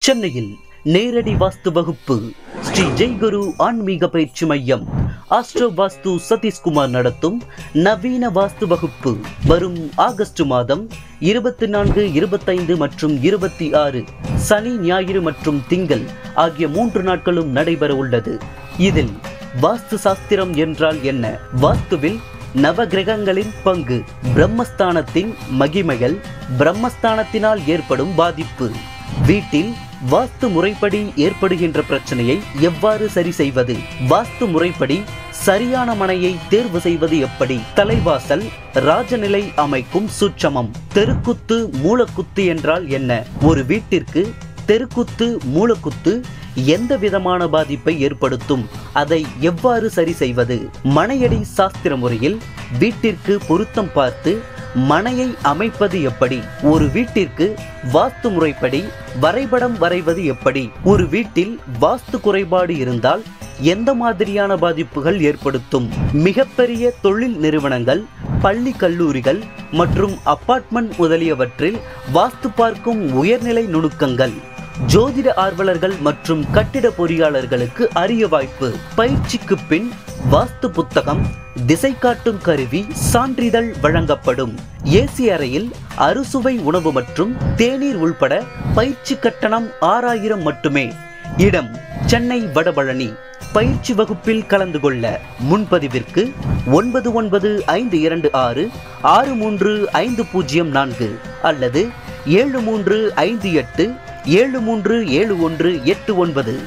சென்னையில் நேரடி வாஸ்து வகுப்பு ஸ்ரீ ஜெய்குரு ஆன்மீக பயிற்சி மையம் ஆஸ்ட்ரோ வாஸ்து சதீஷ்குமார் நடத்தும் நவீன வாஸ்து வகுப்பு வரும் ஆகஸ்ட் மாதம் 24, 25 மற்றும் 26 சனி, ஞாயிறு மற்றும் திங்கள் ஆகிய 3 நாட்களும் நடைபெற உள்ளது. இதில் வாஸ்து சாஸ்திரம் என்றால் என்ன, வாஸ்துவில் நவகிரகங்களின் பங்கு, பிரம்மஸ்தானத்தின் மகிமைகள், பிரம்மஸ்தானத்தினால் ஏற்படும் பாதிப்பு, வீட்டில் வாஸ்து முறைப்படி ஏற்படுகின்ற பிரச்சனையை எவ்வாறு சரி செய்வது, வாஸ்து முறைப்படி சரியான மனையை தேர்வு செய்வது எப்படி, தலைவாசல் ராஜநிலை அமைக்கும் சூட்சமம், தெருக்குத்து மூலக்குத்து என்றால் என்ன, ஒரு வீட்டிற்கு தெருக்குத்து மூலக்குத்து எந்த விதமான பாதிப்பை ஏற்படுத்தும், அதை எவ்வாறு சரி செய்வது, மனையடி சாஸ்திர முறையில் வீட்டிற்கு பொருத்தம் பார்த்து மனையை அமைப்பது எப்படி, ஒரு வீட்டிற்கு வாஸ்து முறைப்படி வரைபடம் வரைவது எப்படி, ஒரு வீட்டில் வாஸ்து குறைபாடு இருந்தால் எந்த மாதிரியான பாதிப்புகள் ஏற்படுத்தும், மிகப்பெரிய தொழில் நிறுவனங்கள், பள்ளி கல்லூரிகள் மற்றும் அபார்ட்மெண்ட் முதலியவற்றில் வாஸ்து பார்க்கும் உயர்நிலை நுணுக்கங்கள், ஜோதிட ஆர்வலர்கள் மற்றும் கட்டிட பொறியாளர்களுக்கு அரிய வாய்ப்பு. பயிற்சிக்கு பின் வாஸ்து புத்தகம், திசை காட்டும் கருவி, சான்றிதழ் வழங்கப்படும். ஏசி அறையில் அறுசுவை உணவு மற்றும் தேநீர் உள்பட பயிற்சி கட்டணம் 6000 மட்டுமே. இடம் சென்னை வடபழனி. பயிற்சி வகுப்பில் கலந்து கொள்ள முன்பதிவிற்கு 9952663504 அல்லது 7358737189.